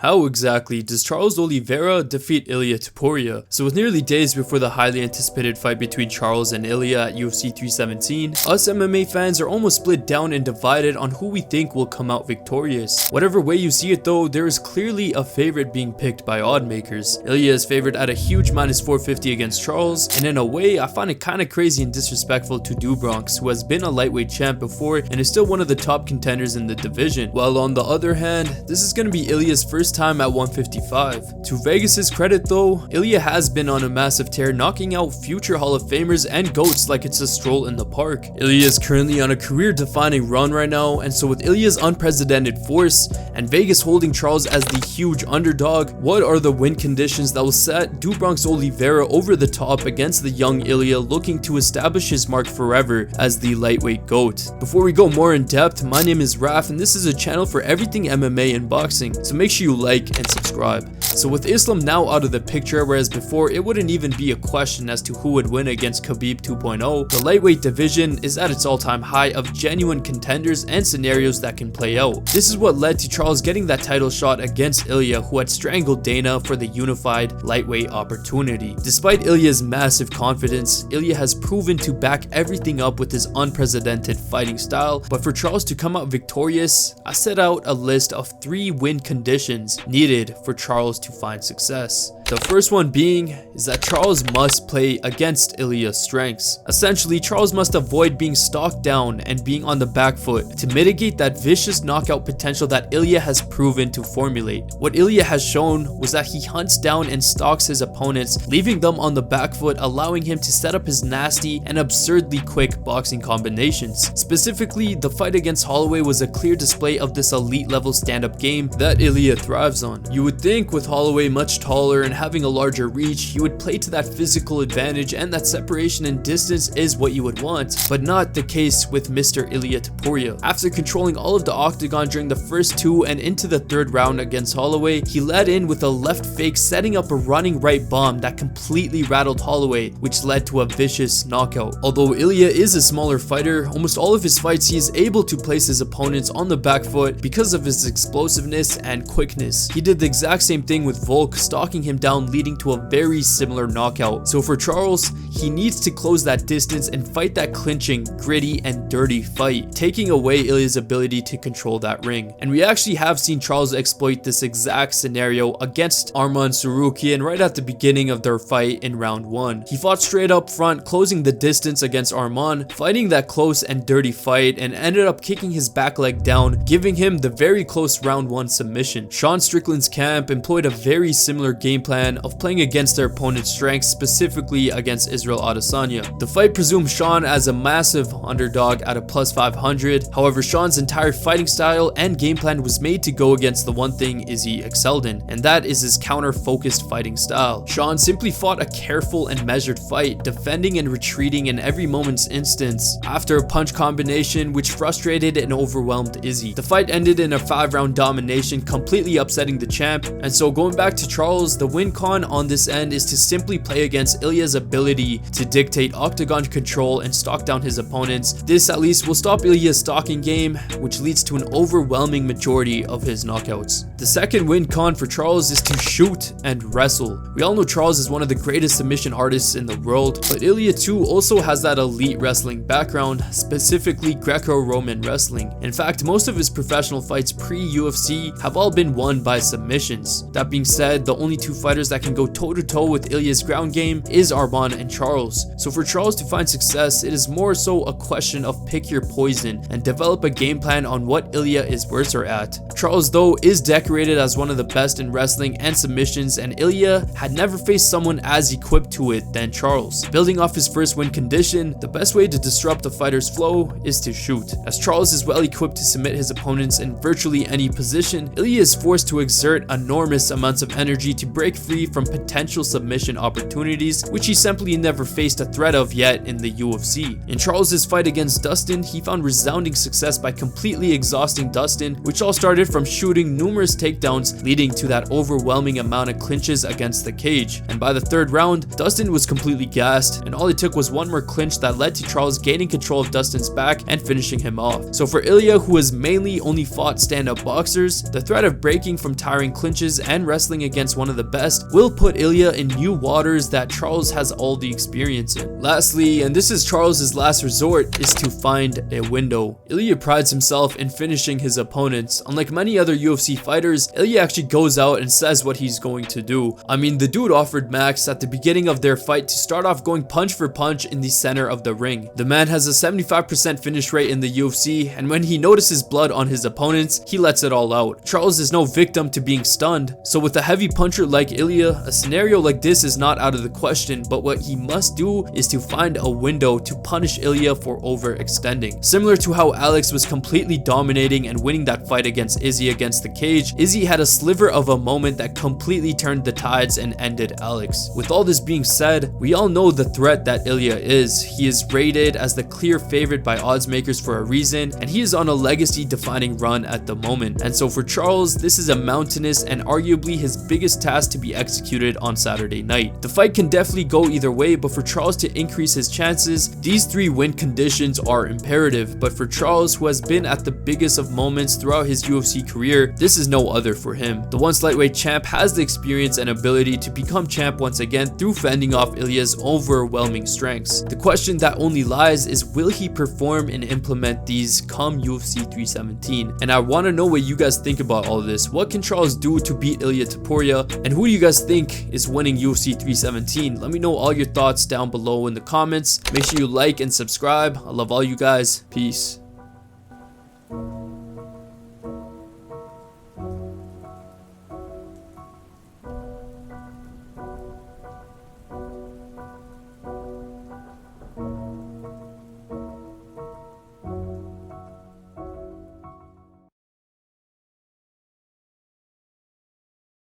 How exactly does Charles Oliveira defeat Ilia Topuria? So with nearly days before the highly anticipated fight between Charles and Ilia at UFC 317, us MMA fans are almost split down and divided on who we think will come out victorious. Whatever way you see it though, there is clearly a favorite being picked by odd makers. Ilia is favored at a huge -450 against Charles, and in a way I find it kinda crazy and disrespectful to Dubronx, who has been a lightweight champ before and is still one of the top contenders in the division. While on the other hand, this is gonna be Ilia's first time at 155. To Vegas's credit though, Ilia has been on a massive tear, knocking out future Hall of Famers and GOATs like it's a stroll in the park. Ilia is currently on a career-defining run right now, and so with Ilia's unprecedented force and Vegas holding Charles as the huge underdog, what are the win conditions that will set Dubronx Oliveira over the top against the young Ilia looking to establish his mark forever as the lightweight GOAT? Before we go more in depth, my name is Raf and this is a channel for everything MMA and boxing, so make sure you like and subscribe. So with Islam now out of the picture, whereas before it wouldn't even be a question as to who would win against Khabib 2.0, the lightweight division is at its all-time high of genuine contenders and scenarios that can play out. This is what led to Charles getting that title shot against Ilia, who had strangled Dana for the unified lightweight opportunity. Despite Ilia's massive confidence, Ilia has proven to back everything up with his unprecedented fighting style, but for Charles to come out victorious, I set out a list of 3 win conditions needed for Charles to find success. The first one being is that Charles must play against Ilia's strengths. Essentially, Charles must avoid being stalked down and being on the back foot to mitigate that vicious knockout potential that Ilia has proven to formulate. What Ilia has shown was that he hunts down and stalks his opponents, leaving them on the back foot, allowing him to set up his nasty and absurdly quick boxing combinations. Specifically, the fight against Holloway was a clear display of this elite level stand-up game that Ilia thrives on. You would think with Holloway much taller and having a larger reach, he would play to that physical advantage and that separation and distance is what you would want, but not the case with Mr. Ilia Topuria. After controlling all of the octagon during the first 2 and into the 3rd round against Holloway, he led in with a left fake, setting up a running right bomb that completely rattled Holloway, which led to a vicious knockout. Although Ilia is a smaller fighter, almost all of his fights he is able to place his opponents on the back foot because of his explosiveness and quickness. He did the exact same thing with Volk, stalking him down, leading to a very similar knockout. So for Charles, he needs to close that distance and fight that clinching, gritty, and dirty fight, taking away Ilia's ability to control that ring. And we actually have seen Charles exploit this exact scenario against Arman Tsarukyan right at the beginning of their fight in round 1. He fought straight up front, closing the distance against Arman, fighting that close and dirty fight, and ended up kicking his back leg down, giving him the very close round 1 submission. Sean Strickland's camp employed a very similar game plan of playing against their opponent's strengths, specifically against Israel Adesanya. The fight presumed Sean as a massive underdog at a +500, however Sean's entire fighting style and game plan was made to go against the one thing Izzy excelled in, and that is his counter-focused fighting style. Sean simply fought a careful and measured fight, defending and retreating in every moment's instance after a punch combination which frustrated and overwhelmed Izzy. The fight ended in a 5-round domination, completely upsetting the champ, and so going back to Charles, the win con on this end is to simply play against Ilia's ability to dictate octagon control and stalk down his opponents. This at least will stop Ilia's stalking game, which leads to an overwhelming majority of his knockouts. The second win con for Charles is to shoot and wrestle. We all know Charles is one of the greatest submission artists in the world, but Ilia too also has that elite wrestling background, specifically Greco-Roman wrestling. In fact, most of his professional fights pre-UFC have all been won by submissions. That being said, the only 2 fighters that can go toe-to-toe with Ilia's ground game is Arman and Charles. So for Charles to find success, it is more so a question of pick your poison and develop a game plan on what Ilia is worse at. Charles though is decorated as one of the best in wrestling and submissions, and Ilia had never faced someone as equipped to it than Charles. Building off his first win condition, the best way to disrupt the fighter's flow is to shoot. As Charles is well equipped to submit his opponents in virtually any position, Ilia is forced to exert enormous amounts of energy to break free from potential submission opportunities, which he simply never faced a threat of yet in the UFC. In Charles's fight against Dustin, he found resounding success by completely exhausting Dustin, which all started from shooting numerous takedowns, leading to that overwhelming amount of clinches against the cage. And by the third round, Dustin was completely gassed, and all it took was one more clinch that led to Charles gaining control of Dustin's back and finishing him off. So for Ilia, who has mainly only fought stand-up boxers, the threat of breaking from tiring clinches and wrestling against one of the best will put Ilia in new waters that Charles has all the experience in. Lastly, and this is Charles's last resort, is to find a window. Ilia prides himself in finishing his opponents. Unlike many other UFC fighters, Ilia actually goes out and says what he's going to do. I mean, the dude offered Max at the beginning of their fight to start off going punch for punch in the center of the ring. The man has a 75% finish rate in the UFC, and when he notices blood on his opponents, he lets it all out. Charles is no victim to being stunned, so with a heavy puncher like Ilia, a scenario like this is not out of the question, but what he must do is to find a window to punish Ilia for overextending. Similar to how Alex was completely dominating and winning that fight against Izzy against the cage, Izzy had a sliver of a moment that completely turned the tides and ended Alex. With all this being said, we all know the threat that Ilia is. He is rated as the clear favorite by odds makers for a reason, and he is on a legacy defining run at the moment. And so for Charles, this is a mountainous and arguably his biggest task to be executed on Saturday night. The fight can definitely go either way, but for Charles to increase his chances, these 3 win conditions are imperative. But for Charles, who has been at the biggest of moments throughout his UFC career, this is no other for him. The once lightweight champ has the experience and ability to become champ once again through fending off Ilia's overwhelming strengths. The question that only lies is, will he perform and implement these come UFC 317? And I want to know what you guys think about all of this. What can Charles do to beat Ilia Topuria, and who do you guys think is winning UFC 317? Let me know all your thoughts down below in the comments. Make sure you like and subscribe. I love all you guys. Peace.